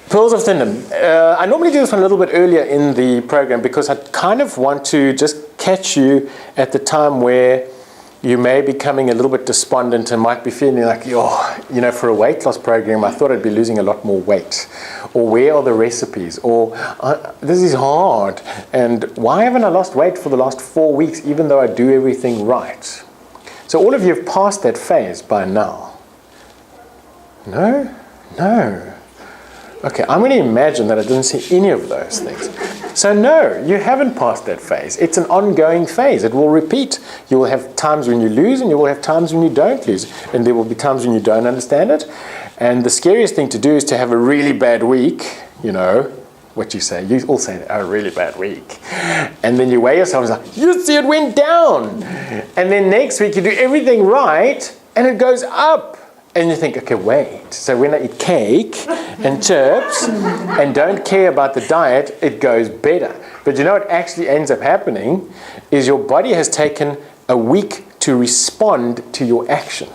Pearls of Thindom. I normally do this one a little bit earlier in the program because I kind of want to just catch you at the time where you may be becoming a little bit despondent and might be feeling like, for a weight loss program, I thought I'd be losing a lot more weight. Or where are the recipes? Or this is hard. And why haven't I lost weight for the last 4 weeks, even though I do everything right? So all of you have passed that phase by now. No? No. Okay, I'm going to imagine that I didn't see any of those things. So no, you haven't passed that phase. It's an ongoing phase. It will repeat. You will have times when you lose and you will have times when you don't lose. And there will be times when you don't understand it. And the scariest thing to do is to have a really bad week, what you say. You all say, a really bad week. And then you weigh yourself and it's like, you see it went down. And then next week you do everything right and it goes up. And you think, okay, wait. So when I eat cake and chips and don't care about the diet, it goes better. But you know what actually ends up happening is your body has taken a week to respond to your action.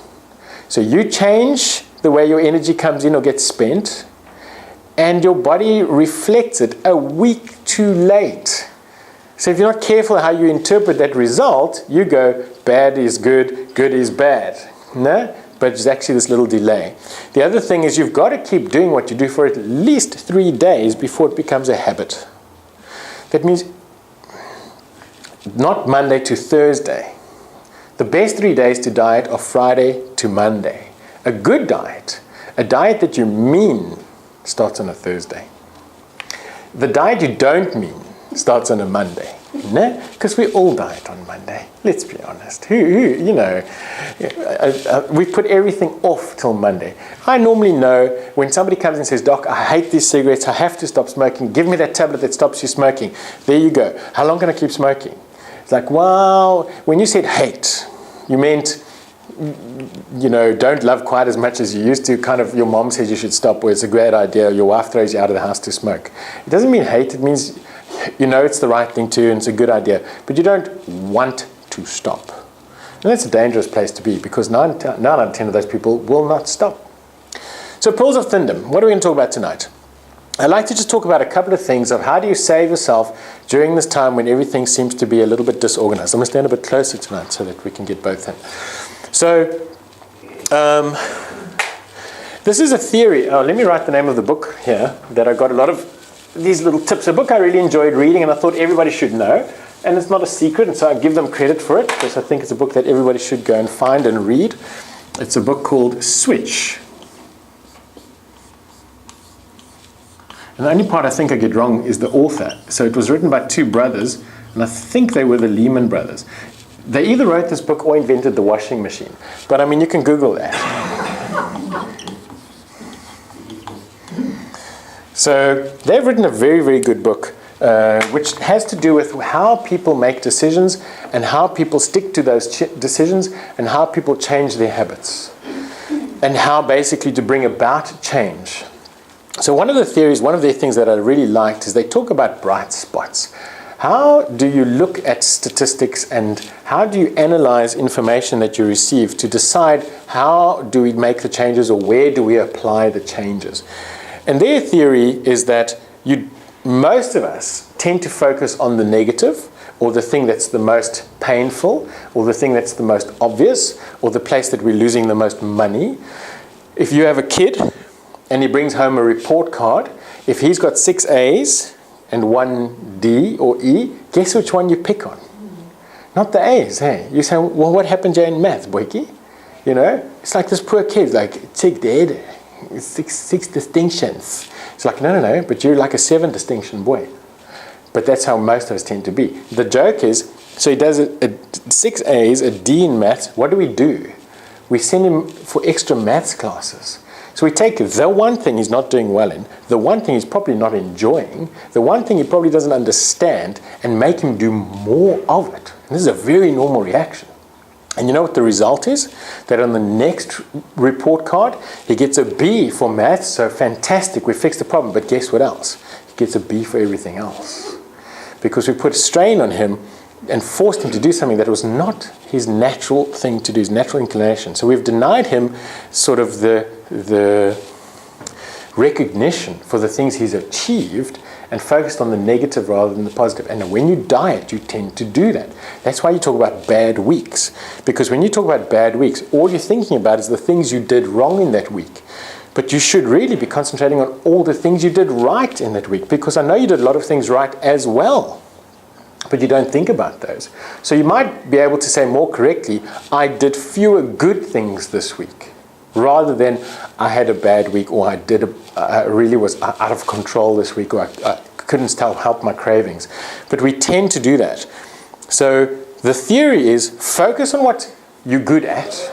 So you change the way your energy comes in or gets spent, and your body reflects it a week too late. So if you're not careful how you interpret that result, you go, bad is good, good is bad. No? But it's actually this little delay. The other thing is you've got to keep doing what you do for at least 3 days before it becomes a habit. That means not Monday to Thursday. The best 3 days to diet are Friday to Monday. A good diet, a diet that you mean, starts on a Thursday. The diet you don't mean starts on a Monday. No, because we all diet on Monday. Let's be honest. We put everything off till Monday. I normally know when somebody comes and says, Doc, I hate these cigarettes. I have to stop smoking. Give me that tablet that stops you smoking. There you go. How long can I keep smoking? It's like, well, when you said hate, you meant, don't love quite as much as you used to. Kind of your mom says you should stop, or it's a great idea. Your wife throws you out of the house to smoke. It doesn't mean hate. It means it's the right thing to do and it's a good idea, but you don't want to stop. And that's a dangerous place to be because 9 out of 10 of those people will not stop. So Pearls of Thindom, what are we going to talk about tonight? I'd like to just talk about a couple of things of how do you save yourself during this time when everything seems to be a little bit disorganized. I'm going to stand a bit closer tonight so that we can get both in. So this is a theory. Let me write the name of the book here that I got a lot of these little tips. A book I really enjoyed reading and I thought everybody should know. And it's not a secret, and so I give them credit for it because I think it's a book that everybody should go and find and read. It's a book called Switch. And the only part I think I get wrong is the author. So it was written by 2 brothers, and I think they were the Lehman brothers. They either wrote this book or invented the washing machine. But I mean, you can Google that. So they've written a very, very good book, which has to do with how people make decisions and how people stick to those decisions and how people change their habits and how basically to bring about change. So one of their things that I really liked is they talk about bright spots. How do you look at statistics and how do you analyze information that you receive to decide how do we make the changes or where do we apply the changes? And their theory is that most of us tend to focus on the negative or the thing that's the most painful or the thing that's the most obvious or the place that we're losing the most money. If you have a kid and he brings home a report card, if he's got 6 A's and 1 D or E, guess which one you pick on? Not the A's, hey? You say, well, what happened in maths, boyki? It's like this poor kid, like, take dad. Six distinctions. It's like, no, but you're like a 7 distinction boy. But that's how most of us tend to be. The joke is, so he does 6 A's, a D in maths. What do? We send him for extra maths classes. So we take the one thing he's not doing well in, the one thing he's probably not enjoying, the one thing he probably doesn't understand, and make him do more of it. And this is a very normal reaction. And you know what the result is? That on the next report card, he gets a B for maths, so fantastic, we fixed the problem. But guess what else? He gets a B for everything else. Because we put a strain on him and forced him to do something that was not his natural thing to do, his natural inclination. So we've denied him sort of the recognition for the things he's achieved and focused on the negative rather than the positive. And when you diet, you tend to do that. That's why you talk about bad weeks. Because when you talk about bad weeks, all you're thinking about is the things you did wrong in that week. But you should really be concentrating on all the things you did right in that week, because I know you did a lot of things right as well, but you don't think about those. So you might be able to say more correctly, I did fewer good things this week, rather than I had a bad week, or I really was out of control this week, or I couldn't help my cravings. But we tend to do that. So the theory is focus on what you're good at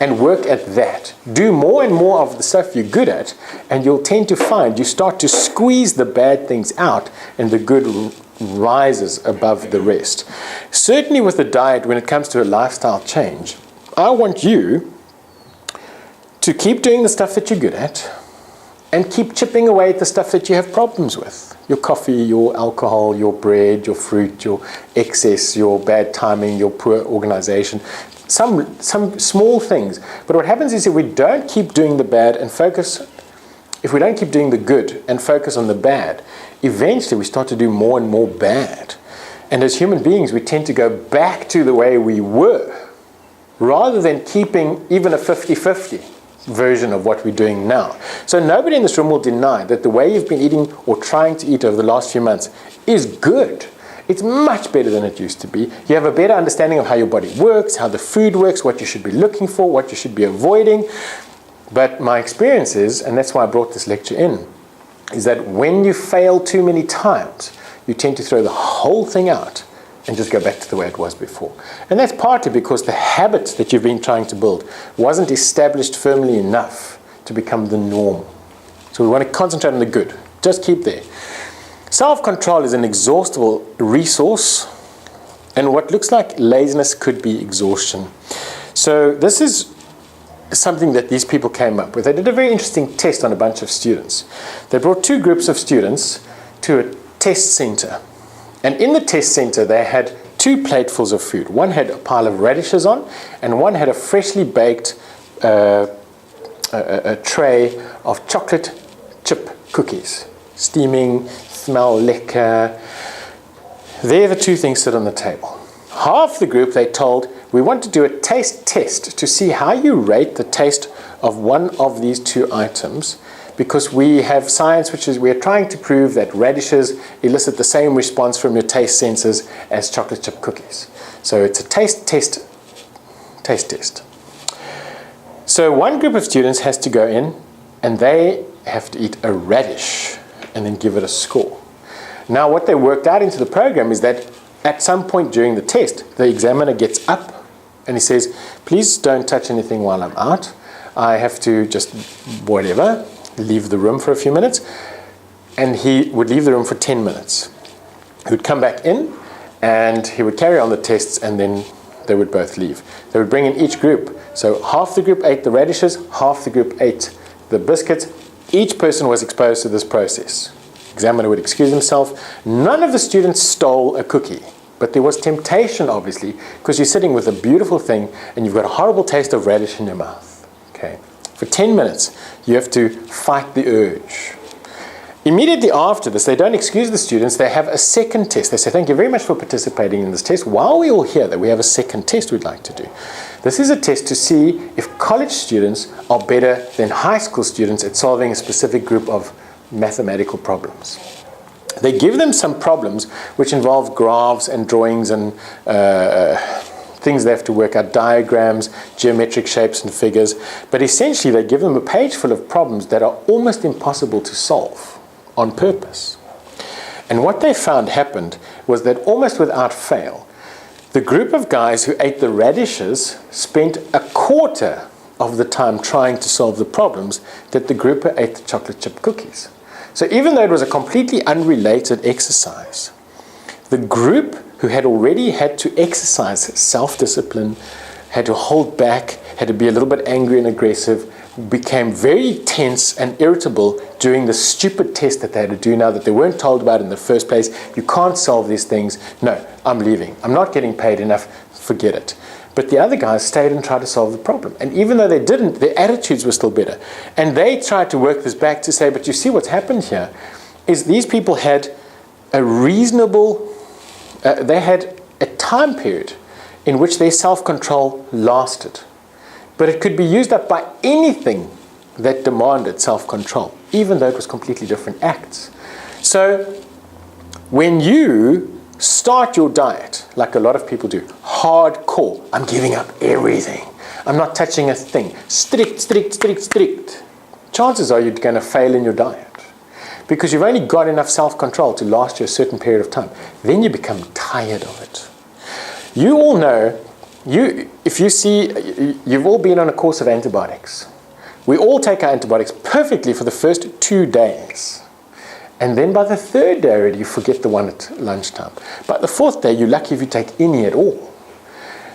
and work at that. Do more and more of the stuff you're good at, and you'll tend to find you start to squeeze the bad things out and the good rises above the rest. Certainly with the diet, when it comes to a lifestyle change, I want you to keep doing the stuff that you're good at and keep chipping away at the stuff that you have problems with. Your coffee, your alcohol, your bread, your fruit, your excess, your bad timing, your poor organization. Some small things. But what happens is if we don't keep doing the bad and focus, if we don't keep doing the good and focus on the bad, eventually we start to do more and more bad. And as human beings, we tend to go back to the way we were, rather than keeping even a 50-50 version of what we're doing now. So nobody in this room will deny that the way you've been eating or trying to eat over the last few months is good. It's much better than it used to be. You have a better understanding of how your body works, how the food works, what you should be looking for, what you should be avoiding. But my experience is, and that's why I brought this lecture in, is that when you fail too many times, you tend to throw the whole thing out and just go back to the way it was before. And that's partly because the habit that you've been trying to build wasn't established firmly enough to become the norm. So we want to concentrate on the good. Just keep there. Self-control is an exhaustible resource, and what looks like laziness could be exhaustion. So this is something that these people came up with. They did a very interesting test on a bunch of students. They brought two groups of students to a test center. And in the test center, they had two platefuls of food. One had a pile of radishes on, and one had a freshly baked a tray of chocolate chip cookies. Steaming, smell lekker. There the two things sit on the table. Half the group, they told, we want to do a taste test to see how you rate the taste of one of these two items, because we have science which is we're trying to prove that radishes elicit the same response from your taste sensors as chocolate chip cookies. So it's a taste test. So one group of students has to go in and they have to eat a radish and then give it a score. Now what they worked out into the program is that at some point during the test, the examiner gets up and he says, please don't touch anything while I'm out. I have to just whatever, leave the room for a few minutes. And he would leave the room for 10 minutes. He would come back in and he would carry on the tests, and then they would both leave. They would bring in each group. So half the group ate the radishes, half the group ate the biscuits. Each person was exposed to this process. The examiner would excuse himself. None of the students stole a cookie, but there was temptation, obviously, because you're sitting with a beautiful thing and you've got a horrible taste of radish in your mouth. Okay. For 10 minutes, you have to fight the urge. Immediately after this, they don't excuse the students. They have a second test. They say, thank you very much for participating in this test. While we're all here, that we have a second test we'd like to do. This is a test to see if college students are better than high school students at solving a specific group of mathematical problems. They give them some problems which involve graphs and drawings and things they have to work out, diagrams, geometric shapes and figures. But essentially, they give them a page full of problems that are almost impossible to solve on purpose. And what they found happened was that almost without fail, the group of guys who ate the radishes spent a quarter of the time trying to solve the problems that the group who ate the chocolate chip cookies. So even though it was a completely unrelated exercise, the group who had already had to exercise self-discipline, had to hold back, had to be a little bit angry and aggressive, became very tense and irritable during the stupid test that they had to do now that they weren't told about in the first place. You can't solve these things. No, I'm leaving. I'm not getting paid enough. Forget it. But the other guys stayed and tried to solve the problem. And even though they didn't, their attitudes were still better. And they tried to work this back to say, but you see what's happened here is these people had a reasonable, they had a time period in which their self-control lasted. But it could be used up by anything that demanded self-control, even though it was completely different acts. So when you start your diet, like a lot of people do, hardcore, I'm giving up everything, I'm not touching a thing, strict, strict, strict, strict, chances are you're going to fail in your diet because you've only got enough self-control to last you a certain period of time. Then you become tired of it. You all know, if you see, you've all been on a course of antibiotics. We all take our antibiotics perfectly for the first 2 days. And then by the 3rd day already, you forget the one at lunchtime. By the 4th day, you're lucky if you take any at all.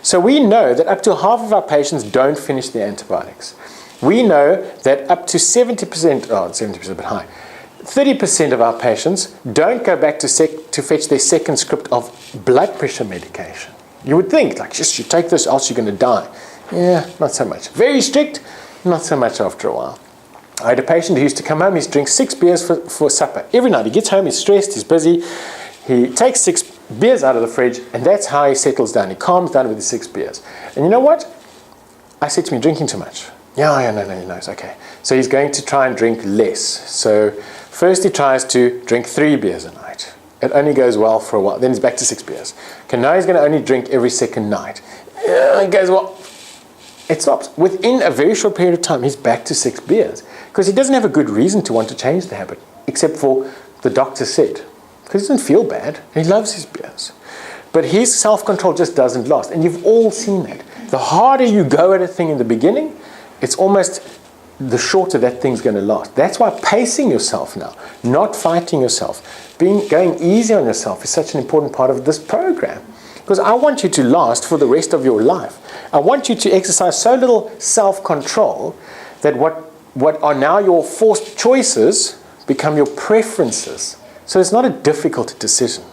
So we know that up to half of our patients don't finish their antibiotics. We know that up to 70%, 70% a bit high, 30% of our patients don't go back to fetch their second script of blood pressure medication. You would think, like, just you take this, else you're going to die. Yeah, not so much. Very strict, not so much after a while. I had a patient who used to come home, he drinks 6 beers for supper. Every night he gets home, he's stressed, he's busy. He takes 6 beers out of the fridge, and that's how he settles down. He calms down with the 6 beers. And you know what? I said to him, drinking too much. Yeah, no, it's okay. So he's going to try and drink less. So first he tries to drink 3 beers a night. It only goes well for a while. Then he's back to 6 beers. Okay, now he's going to only drink every second night. It goes well. It stops. Within a very short period of time, he's back to 6 beers. Because he doesn't have a good reason to want to change the habit, except for the doctor said. Because he doesn't feel bad, and he loves his beers. But his self-control just doesn't last. And you've all seen that. The harder you go at a thing in the beginning, it's almost the shorter that thing's going to last. That's why pacing yourself now, not fighting yourself, going easy on yourself is such an important part of this program. Because I want you to last for the rest of your life. I want you to exercise so little self-control that what are now your forced choices become your preferences. So it's not a difficult decision.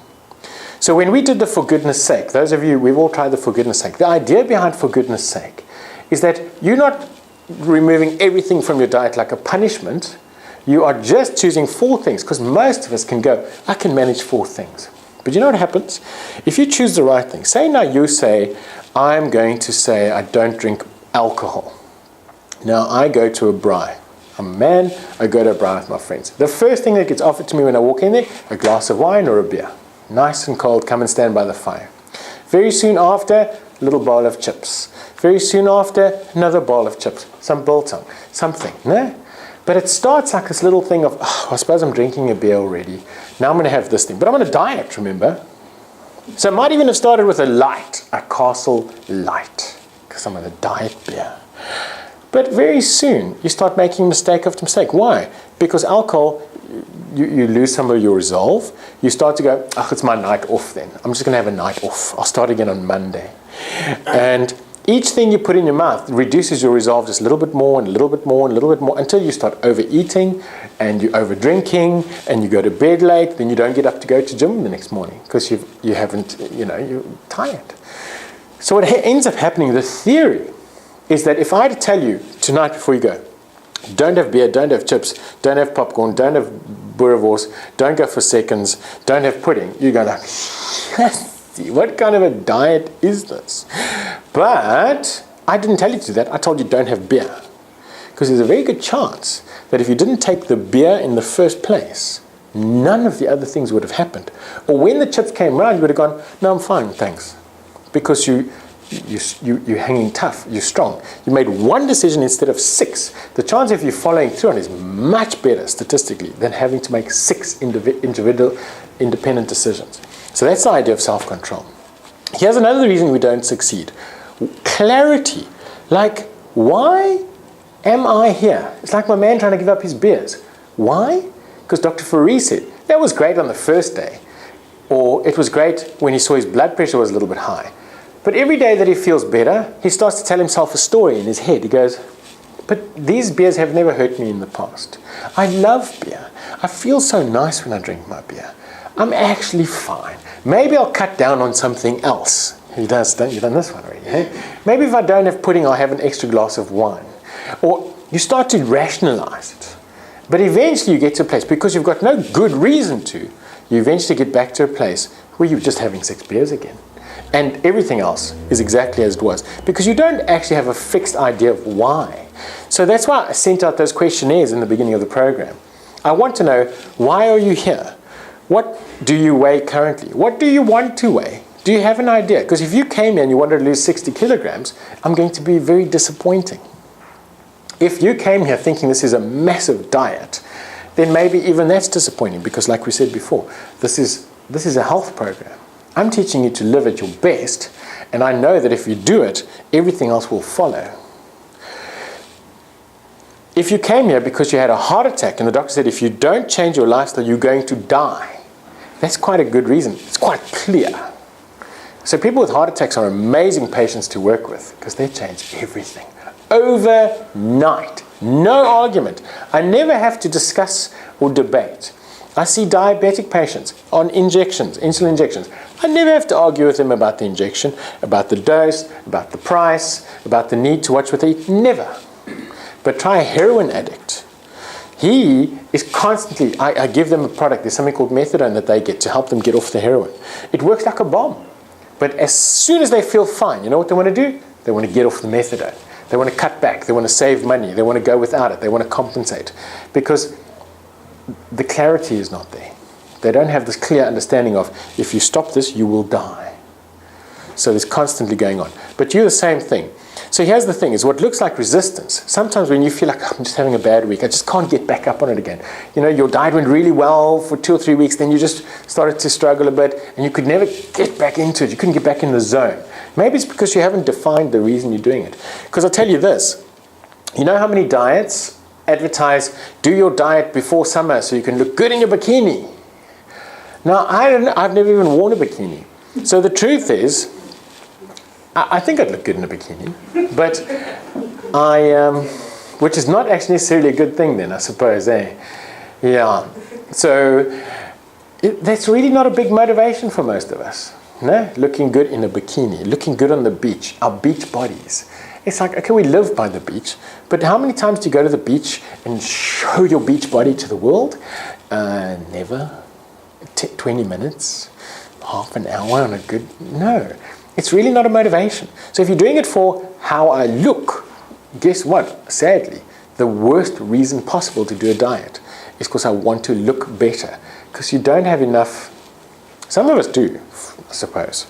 So when we did the for goodness sake, those of you, we've all tried the for goodness sake. The idea behind for goodness sake is that you're not removing everything from your diet like a punishment. You are just choosing 4 things, because most of us can go, I can manage 4 things. But you know what happens? If you choose the right thing, say now you say, I'm going to say I don't drink alcohol. Now I go to a braai. I'm a man, I go to a braai with my friends. The first thing that gets offered to me when I walk in there, a glass of wine or a beer. Nice and cold, come and stand by the fire. Very soon after, a little bowl of chips. Very soon after, another bowl of chips. Some biltong, something, no? But it starts like this little thing of, I suppose I'm drinking a beer already. Now I'm going to have this thing. But I'm on a diet, remember? So it might even have started with a Castle Light, because I'm on a diet beer. But very soon, you start making mistake after mistake. Why? Because alcohol, you lose some of your resolve. You start to go, it's my night off then. I'm just going to have a night off. I'll start again on Monday. And each thing you put in your mouth reduces your resolve just a little bit more and a little bit more and a little bit more until you start overeating and you over drinking and you go to bed late. Then you don't get up to go to gym the next morning because you haven't, you're tired. So what ends up happening, the theory is that if I had to tell you tonight before you go, don't have beer, don't have chips, don't have popcorn, don't have boerewors, don't go for seconds, don't have pudding, you go like, what kind of a diet is this? But I didn't tell you to do that. I told you don't have beer. Because there's a very good chance that if you didn't take the beer in the first place, none of the other things would have happened. Or when the chips came round, you would have gone, no, I'm fine, thanks. Because you're hanging tough, you're strong. You made 1 decision instead of 6. The chance of you following through on is much better statistically than having to make 6 individual independent decisions. So that's the idea of self-control. Here's another reason we don't succeed. Clarity. Like, why am I here? It's like my man trying to give up his beers. Why? Because Dr. Fourie said, that was great on the first day. Or it was great when he saw his blood pressure was a little bit high. But every day that he feels better, he starts to tell himself a story in his head. He goes, but these beers have never hurt me in the past. I love beer. I feel so nice when I drink my beer. I'm actually fine. Maybe I'll cut down on something else. You've done this one already. Eh? Maybe if I don't have pudding, I'll have an extra glass of wine. Or you start to rationalize it. But eventually you get to a place, because you've got no good reason to, you eventually get back to a place where you're just having 6 beers again. And everything else is exactly as it was. Because you don't actually have a fixed idea of why. So that's why I sent out those questionnaires in the beginning of the program. I want to know, why are you here? What do you weigh currently? What do you want to weigh? Do you have an idea? Because if you came here and you wanted to lose 60 kilograms, I'm going to be very disappointing. If you came here thinking this is a massive diet, then maybe even that's disappointing, because like we said before, this is a health program. I'm teaching you to live at your best, and I know that if you do it, everything else will follow. If you came here because you had a heart attack and the doctor said if you don't change your lifestyle, you're going to die, that's quite a good reason. It's quite clear. So people with heart attacks are amazing patients to work with because they change everything. Overnight. No argument. I never have to discuss or debate. I see diabetic patients on injections, insulin injections. I never have to argue with them about the injection, about the dose, about the price, about the need to watch what they eat. Never. But try a heroin addict. He is constantly, I give them a product, there's something called methadone that they get to help them get off the heroin. It works like a bomb. But as soon as they feel fine, you know what they want to do? They want to get off the methadone. They want to cut back. They want to save money. They want to go without it. They want to compensate. Because the clarity is not there. They don't have this clear understanding of, if you stop this, you will die. So it's constantly going on. But you're the same thing. So here's the thing, is what looks like resistance. Sometimes when you feel like, I'm just having a bad week, I just can't get back up on it again. You know, your diet went really well for 2 or 3 weeks, then you just started to struggle a bit, and you could never get back into it. You couldn't get back in the zone. Maybe it's because you haven't defined the reason you're doing it. Because I'll tell you this, you know how many diets advertise, do your diet before summer so you can look good in your bikini? Now, I've never even worn a bikini. So the truth is, I think I'd look good in a bikini, but which is not actually necessarily a good thing then, I suppose, eh? Yeah. So that's really not a big motivation for most of us. No? Looking good in a bikini, looking good on the beach, our beach bodies. It's like, okay, we live by the beach, but how many times do you go to the beach and show your beach body to the world? Never. 20 minutes, half an hour on a good, no. It's really not a motivation. So if you're doing it for how I look, guess what? Sadly, the worst reason possible to do a diet is because I want to look better. Because you don't have enough, some of us do, I suppose,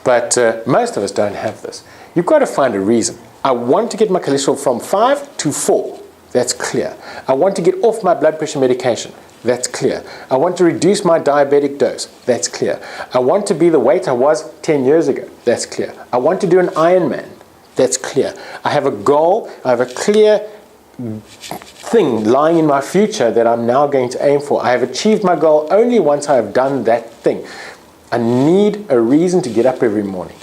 but most of us don't have this. You've got to find a reason. I want to get my cholesterol from 5 to 4. That's clear. I want to get off my blood pressure medication. That's clear. I want to reduce my diabetic dose. That's clear. I want to be the weight I was 10 years ago. That's clear. I want to do an Ironman. That's clear. I have a goal. I have a clear thing lying in my future that I'm now going to aim for. I have achieved my goal only once I have done that thing. I need a reason to get up every morning.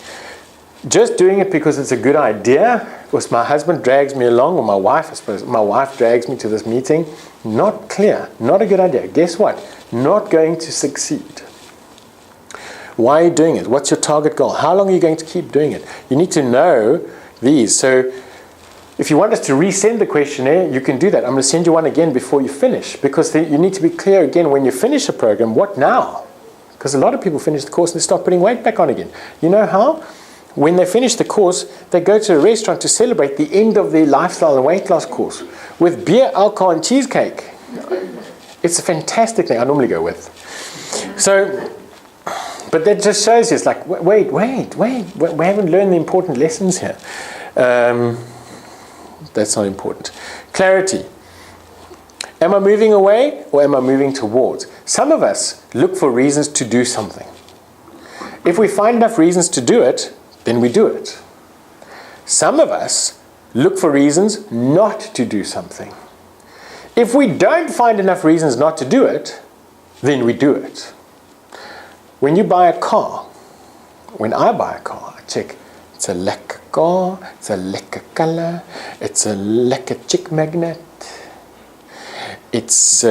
Just doing it because it's a good idea, because my husband drags me along, or my wife, I suppose, my wife drags me to this meeting, not clear, not a good idea. Guess what? Not going to succeed. Why are you doing it? What's your target goal? How long are you going to keep doing it? You need to know these. So if you want us to resend the questionnaire, you can do that. I'm going to send you one again before you finish, because you need to be clear again when you finish a program, what now? Because a lot of people finish the course and they start putting weight back on again. You know how? When they finish the course, they go to a restaurant to celebrate the end of their lifestyle and weight loss course with beer, alcohol, and cheesecake. It's a fantastic thing I normally go with. So, but that just shows you, it's like, wait, we haven't learned the important lessons here. That's not important. Clarity. Am I moving away or am I moving towards? Some of us look for reasons to do something. If we find enough reasons to do it, then we do it. Some of us look for reasons not to do something. If we don't find enough reasons not to do it, then we do it. When you buy a car, when I buy a car, I check, it's a lekker car, it's a lekker color, it's a lekker chick magnet, it's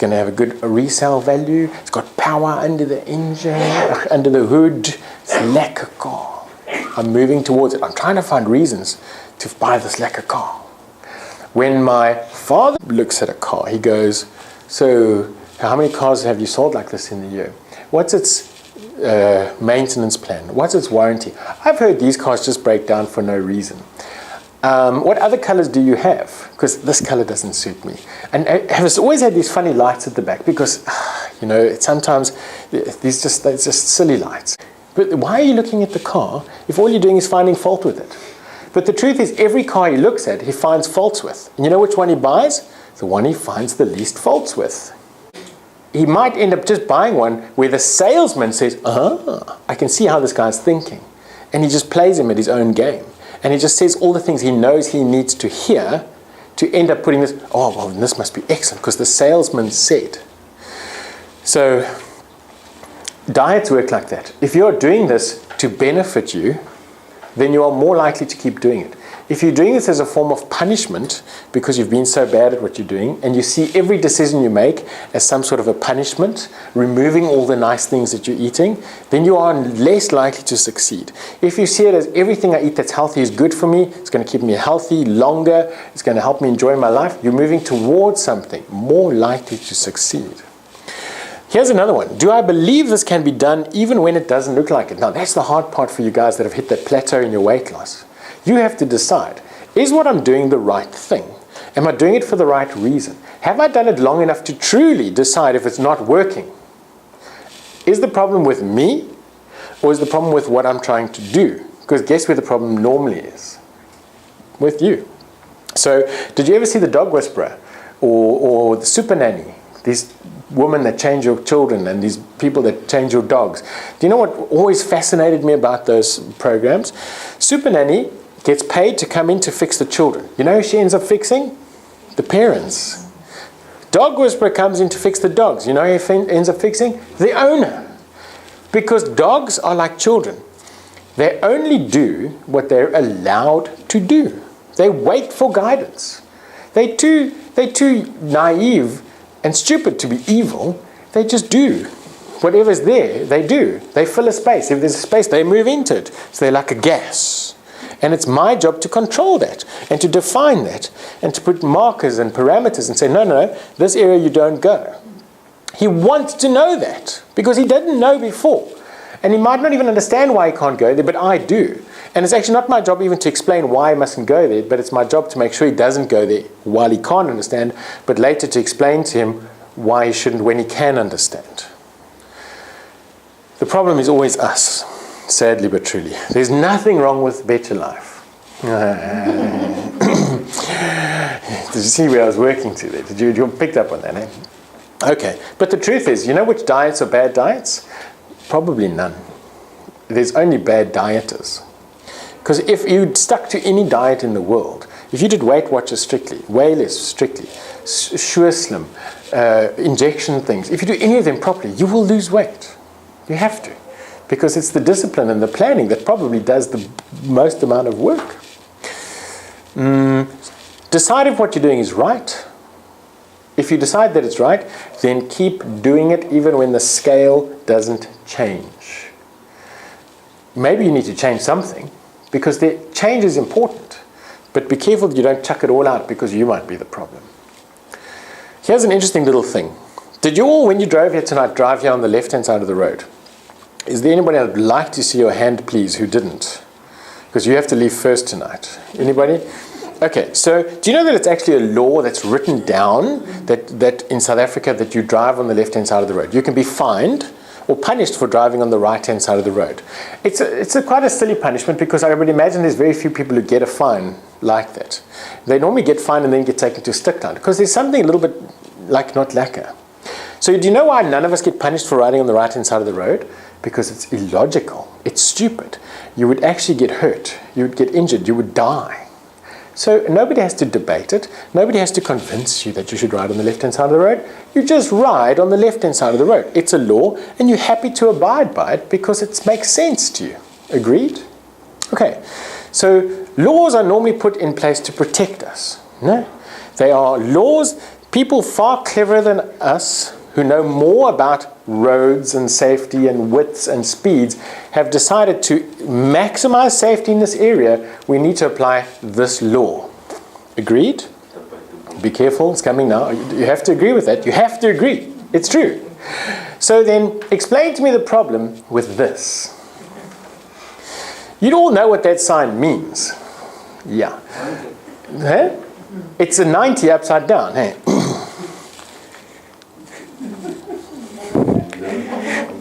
going to have a good resale value. It's got power under the engine, under the hood. It's a lekker car. I'm moving towards it. I'm trying to find reasons to buy this lekker car. When my father looks at a car, he goes, so how many cars have you sold like this in the year? What's its maintenance plan? What's its warranty? I've heard these cars just break down for no reason. What other colors do you have? Because this color doesn't suit me. And I've always had these funny lights at the back because, sometimes they're just silly lights. But why are you looking at the car if all you're doing is finding fault with it? But the truth is, every car he looks at, he finds faults with. And you know which one he buys? The one he finds the least faults with. He might end up just buying one where the salesman says, I can see how this guy's thinking. And he just plays him at his own game. And he just says all the things he knows he needs to hear to end up putting this, this must be excellent because the salesman said. So diets work like that. If you're doing this to benefit you, then you are more likely to keep doing it. If you're doing this as a form of punishment because you've been so bad at what you're doing and you see every decision you make as some sort of a punishment, removing all the nice things that you're eating, then you are less likely to succeed. If you see it as everything I eat that's healthy is good for me, it's going to keep me healthy longer, it's going to help me enjoy my life, you're moving towards something more likely to succeed. Here's another one. Do I believe this can be done even when it doesn't look like it? Now, that's the hard part for you guys that have hit that plateau in your weight loss. You have to decide, is what I'm doing the right thing? Am I doing it for the right reason? Have I done it long enough to truly decide if it's not working? Is the problem with me or is the problem with what I'm trying to do? Because guess where the problem normally is? With you. So, did you ever see the dog whisperer or the super nanny? These women that change your children and these people that change your dogs. Do you know what always fascinated me about those programs? Super nanny gets paid to come in to fix the children. You know who she ends up fixing? The parents. Dog whisperer comes in to fix the dogs. You know who he ends up fixing? The owner. Because dogs are like children. They only do what they're allowed to do. They wait for guidance. They're too naive and stupid to be evil. They just do. Whatever's there, they do. They fill a space. If there's a space, they move into it. So they're like a gas. And it's my job to control that and to define that and to put markers and parameters and say, no, this area you don't go. He wants to know that because he didn't know before. And he might not even understand why he can't go there, but I do. And it's actually not my job even to explain why he mustn't go there, but it's my job to make sure he doesn't go there while he can't understand, but later to explain to him why he shouldn't when he can understand. The problem is always us, sadly but truly. There's nothing wrong with BetYaLife. Did you see where I was working to there? Did you pick up on that? Eh? Okay, but the truth is, you know which diets are bad diets? Probably none. There's only bad dieters. Because if you stuck to any diet in the world, if you did Weight Watchers strictly, Whalers strictly, Sure Slim, injection things, if you do any of them properly, you will lose weight. You have to. Because it's the discipline and the planning that probably does the most amount of work. Decide if what you're doing is right. If you decide that it's right, then keep doing it even when the scale doesn't change. Maybe you need to change something because the change is important. But be careful that you don't chuck it all out because you might be the problem. Here's an interesting little thing. Did you all, when you drove here tonight, drive here on the left-hand side of the road? Is there anybody that would like to see your hand, please, who didn't? Because you have to leave first tonight. Anybody? Okay, so do you know that it's actually a law that's written down that in South Africa that you drive on the left-hand side of the road? You can be fined or punished for driving on the right-hand side of the road. It's quite a silly punishment because I would imagine there's very few people who get a fine like that. They normally get fined and then get taken to stick down because there's something a little bit like not lacquer. So do you know why none of us get punished for riding on the right-hand side of the road? Because it's illogical. It's stupid. You would actually get hurt. You would get injured. You would die. So nobody has to debate it. Nobody has to convince you that you should ride on the left-hand side of the road. You just ride on the left-hand side of the road. It's a law, and you're happy to abide by it because it makes sense to you. Agreed? Okay. So laws are normally put in place to protect us. No? They are laws People far cleverer than us, who know more about roads and safety and widths and speeds, have decided to maximize safety in this area. We need to apply this law. Agreed? Be careful, it's coming now. You have to agree with that. You have to agree. It's true. So then, explain to me the problem with this. You all know what that sign means. Yeah. Huh? It's a 90 upside down. Hey?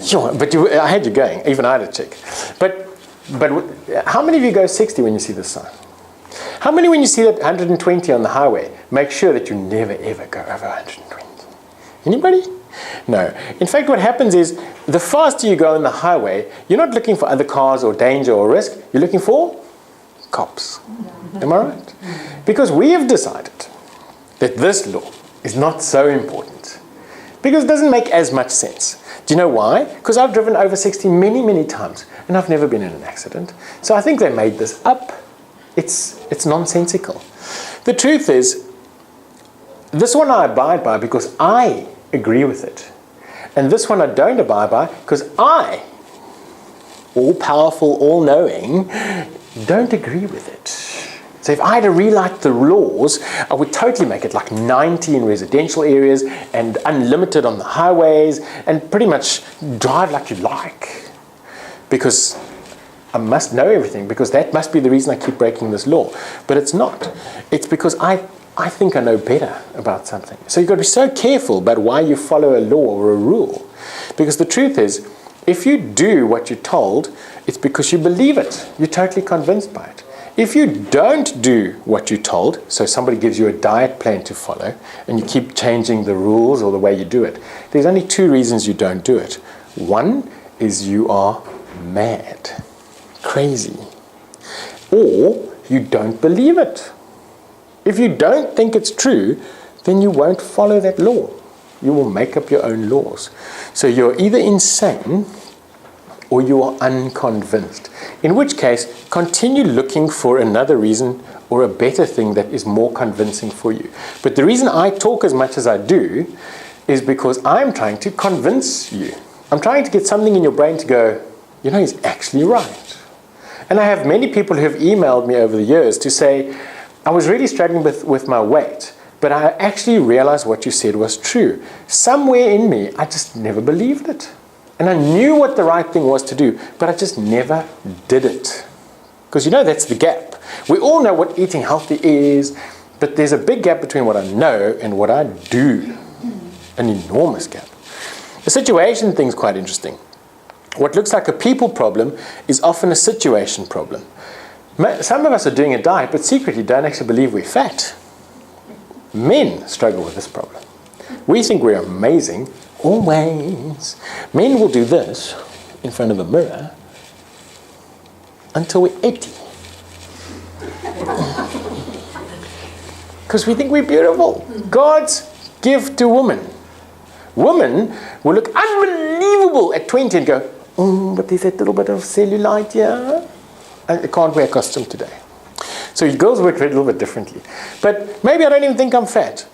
Sure, but I had you going. Even I had to check. But how many of you go 60 when you see this sign? How many, when you see that 120 on the highway, make sure that you never ever go over 120? Anybody? No. In fact, what happens is, the faster you go on the highway, you're not looking for other cars or danger or risk. You're looking for cops. Am I right? Because we have decided that this law is not so important. Because it doesn't make as much sense. Do you know why? Because I've driven over 60 many, many times, and I've never been in an accident. So I think they made this up. It's nonsensical. The truth is, this one I abide by because I agree with it. And this one I don't abide by because I, all-powerful, all-knowing, don't agree with it. So if I had to rewrite the laws, I would totally make it like 90 in residential areas and unlimited on the highways and pretty much drive like you like. Because I must know everything, because that must be the reason I keep breaking this law. But it's not. It's because I think I know better about something. So you've got to be so careful about why you follow a law or a rule. Because the truth is, if you do what you're told, it's because you believe it. You're totally convinced by it. If you don't do what you're told, so somebody gives you a diet plan to follow, and you keep changing the rules or the way you do it, there's only two reasons you don't do it. One is you are mad, crazy, or you don't believe it. If you don't think it's true, then you won't follow that law. You will make up your own laws. So you're either insane or you are unconvinced. In which case, continue looking for another reason or a better thing that is more convincing for you. But the reason I talk as much as I do is because I'm trying to convince you. I'm trying to get something in your brain to go, you know, he's actually right. And I have many people who have emailed me over the years to say, I was really struggling with my weight, but I actually realized what you said was true. Somewhere in me, I just never believed it. And I knew what the right thing was to do, but I just never did it. Because you know that's the gap. We all know what eating healthy is, but there's a big gap between what I know and what I do. An enormous gap. The situation thing's quite interesting. What looks like a people problem is often a situation problem. Some of us are doing a diet, but secretly don't actually believe we're fat. Men struggle with this problem. We think we're amazing. Always. Men will do this in front of a mirror until we're 80. Because we think we're beautiful. God's gift to woman. Women will look unbelievable at 20 and go, oh, but there's that little bit of cellulite here. I can't wear a costume today. So you girls work a little bit differently. But maybe I don't even think I'm fat.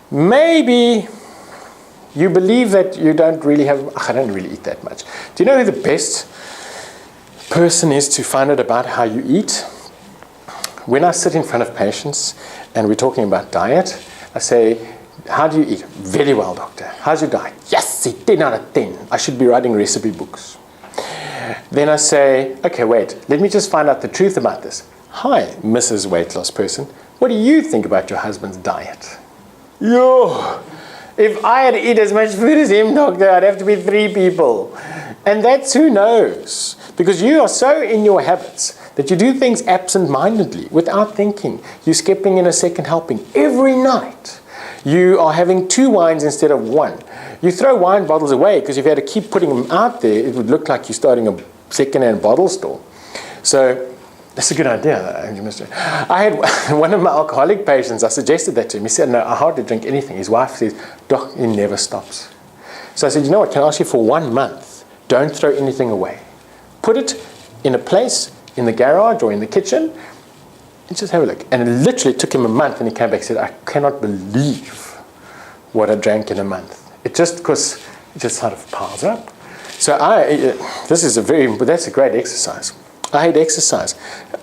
Maybe you believe that you don't really have, I don't really eat that much. Do you know who the best person is to find out about how you eat? When I sit in front of patients and we're talking about diet, I say, how do you eat? Very well, doctor. How's your diet? Yes, 10 out of 10. I should be writing recipe books. Then I say, okay, wait, let me just find out the truth about this. Hi, Mrs. Weight Loss Person. What do you think about your husband's diet? Yo! If I had to eat as much food as him, doctor, I'd have to be 3 people. And that's who knows. Because you are so in your habits that you do things absent-mindedly, without thinking. You're skipping in a second helping every night. You are having 2 wines instead of 1. You throw wine bottles away because if you had to keep putting them out there, it would look like you're starting a second-hand bottle store. So that's a good idea. I had one of my alcoholic patients, I suggested that to him. He said, no, I hardly drink anything. His wife says, Doc, he never stops. So I said, you know what, can I ask you for 1 month? Don't throw anything away. Put it in a place in the garage or in the kitchen and just have a look. And it literally took him a month and he came back and said, I cannot believe what I drank in a month. Because it just sort of piles up. So that's a great exercise. I hate exercise.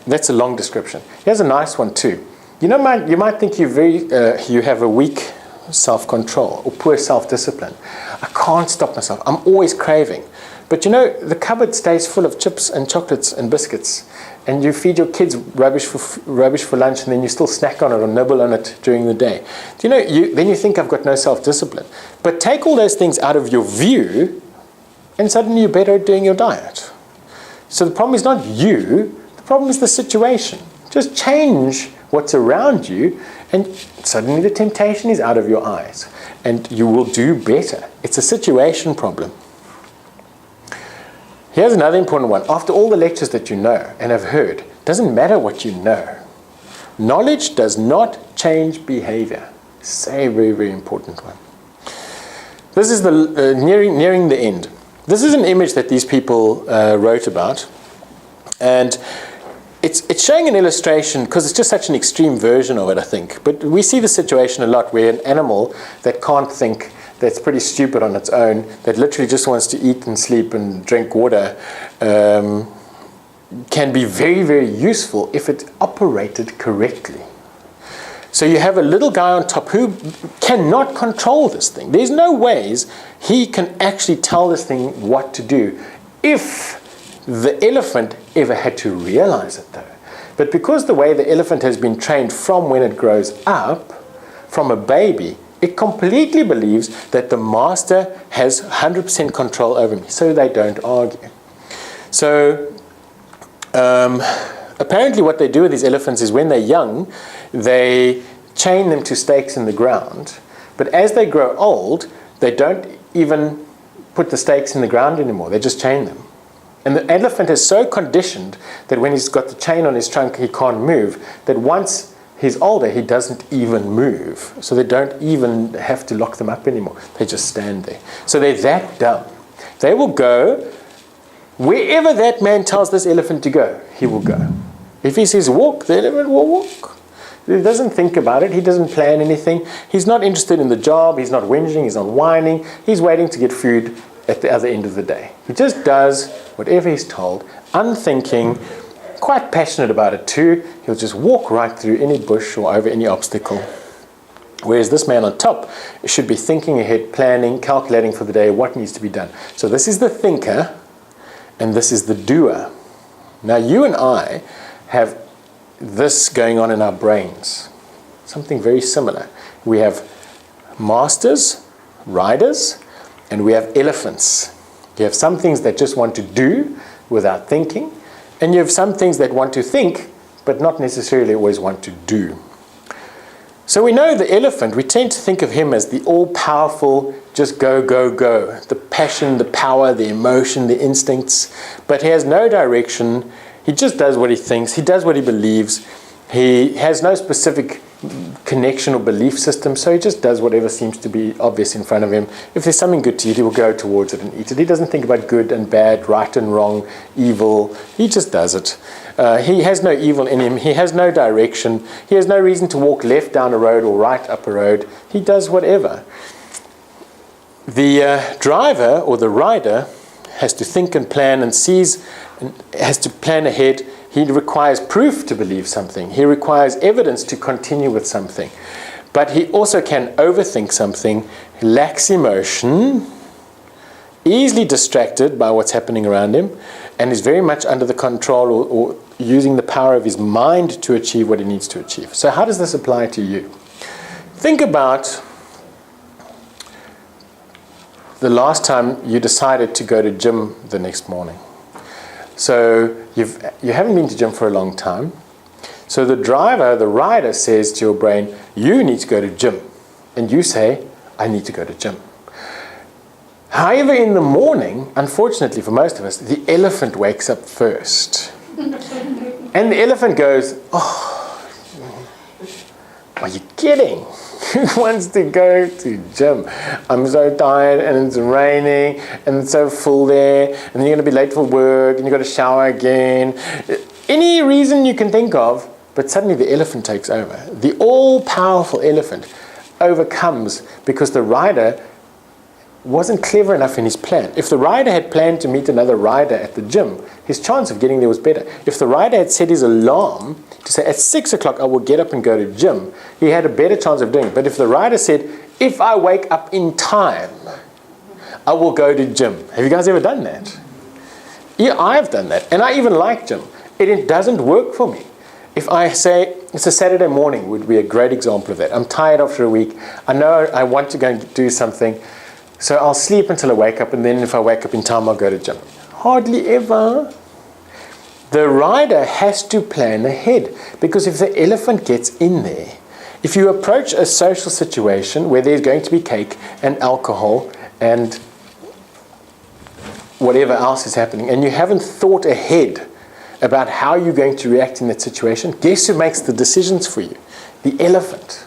That's a long description. Here's a nice one too. You might think you have a weak self-control or poor self-discipline. I can't stop myself. I'm always craving. But the cupboard stays full of chips and chocolates and biscuits, and you feed your kids rubbish for lunch, and then you still snack on it or nibble on it during the day. Then you think I've got no self-discipline. But take all those things out of your view, and suddenly you're better at doing your diet. So the problem is not you, the problem is the situation. Just change what's around you, and suddenly the temptation is out of your eyes, and you will do better. It's a situation problem. Here's another important one. After all the lectures that you know and have heard, doesn't matter what you know. Knowledge does not change behavior. It's a very, very important one. This is the nearing the end. This is an image that these people wrote about, and it's showing an illustration because it's just such an extreme version of it, I think. But we see the situation a lot where an animal that can't think, that's pretty stupid on its own, that literally just wants to eat and sleep and drink water, can be very, very useful if it operated correctly. So you have a little guy on top who cannot control this thing. There's no ways he can actually tell this thing what to do if the elephant ever had to realize it, though. But because the way the elephant has been trained from when it grows up, from a baby, it completely believes that the master has 100% control over me, so they don't argue. So apparently what they do with these elephants is when they're young, they chain them to stakes in the ground. But as they grow old, they don't even put the stakes in the ground anymore. They just chain them. And the elephant is so conditioned that when he's got the chain on his trunk, he can't move, that once he's older, he doesn't even move. So they don't even have to lock them up anymore. They just stand there. So they're that dumb. They will go wherever that man tells this elephant to go, he will go. If he says walk, the elephant will walk. He doesn't think about it. He doesn't plan anything. He's not interested in the job. He's not whinging. He's not whining. He's waiting to get food at the other end of the day. He just does whatever he's told, unthinking, quite passionate about it too. He'll just walk right through any bush or over any obstacle. Whereas this man on top should be thinking ahead, planning, calculating for the day what needs to be done. So this is the thinker and this is the doer. Now you and I have this going on in our brains. Something very similar. We have masters, riders, and we have elephants. You have some things that just want to do without thinking, and you have some things that want to think, but not necessarily always want to do. So we know the elephant, we tend to think of him as the all-powerful, just go, go, go. The passion, the power, the emotion, the instincts, but he has no direction. He just does what he thinks. He does what he believes. He has no specific connection or belief system, so he just does whatever seems to be obvious in front of him. If there's something good to eat, he will go towards it and eat it. He doesn't think about good and bad, right and wrong, evil. He just does it. He has no evil in him. He has no direction. He has no reason to walk left down a road or right up a road. He does whatever. The driver or the rider has to think and plan and sees, and has to plan ahead. He requires proof to believe something. He requires evidence to continue with something. But he also can overthink something, lacks emotion, easily distracted by what's happening around him, and is very much under the control or using the power of his mind to achieve what he needs to achieve. So how does this apply to you? Think about the last time you decided to go to gym the next morning. So you haven't been to gym for a long time. So the driver, the rider says to your brain, you need to go to gym. And you say, I need to go to gym. However, in the morning, unfortunately for most of us, the elephant wakes up first. And the elephant goes, oh, are you kidding? Who wants to go to gym? I'm so tired and it's raining and it's so full there and then you're going to be late for work and you've got to shower again. Any reason you can think of, but suddenly the elephant takes over. The all-powerful elephant. overcomes because the rider wasn't clever enough in his plan. If the rider had planned to meet another rider at the gym, his chance of getting there was better. If the rider had set his alarm to say, at 6 o'clock I will get up and go to gym, he had a better chance of doing it. But if the rider said, if I wake up in time, I will go to gym. Have you guys ever done that? Yeah, I've done that. And I even like gym. It doesn't work for me. If I say, it's a Saturday morning would be a great example of that. I'm tired after a week. I know I want to go and do something. So I'll sleep until I wake up, and then if I wake up in time, I'll go to gym. Hardly ever. The rider has to plan ahead, because if the elephant gets in there, if you approach a social situation where there's going to be cake and alcohol and whatever else is happening, and you haven't thought ahead about how you're going to react in that situation, guess who makes the decisions for you? The elephant.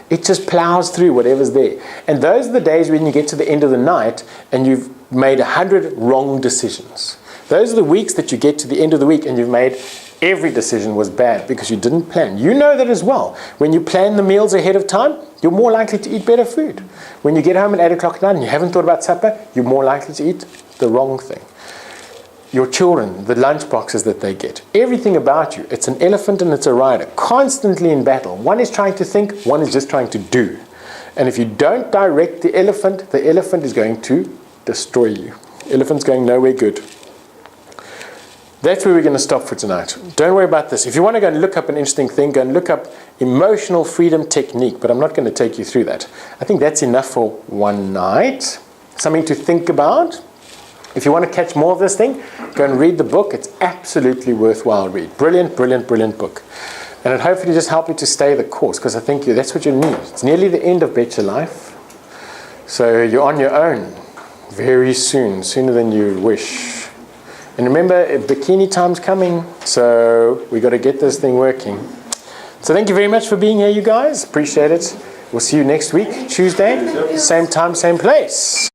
It just plows through whatever's there. And those are the days when you get to the end of the night and you've made 100 wrong decisions. Those are the weeks that you get to the end of the week and you've made every decision was bad because you didn't plan. You know that as well. When you plan the meals ahead of time, you're more likely to eat better food. When you get home at 8 o'clock at night and you haven't thought about supper, you're more likely to eat the wrong thing. Your children, the lunch boxes that they get, everything about you, it's an elephant and it's a rider, constantly in battle. One is trying to think, one is just trying to do. And if you don't direct the elephant is going to destroy you. Elephant's going nowhere good. That's where we're going to stop for tonight. Don't worry about this. If you want to go and look up an interesting thing, go and look up emotional freedom technique, but I'm not going to take you through that. I think that's enough for one night. Something to think about. If you want to catch more of this thing, go and read the book. It's absolutely worthwhile read. Brilliant, brilliant, brilliant book. And it hopefully just help you to stay the course, because I think that's what you need. It's nearly the end of BetYaLife. So you're on your own very soon, sooner than you wish. And remember, bikini time's coming, so we got to get this thing working. So thank you very much for being here, you guys. Appreciate it. We'll see you next week, Tuesday, same time, same place.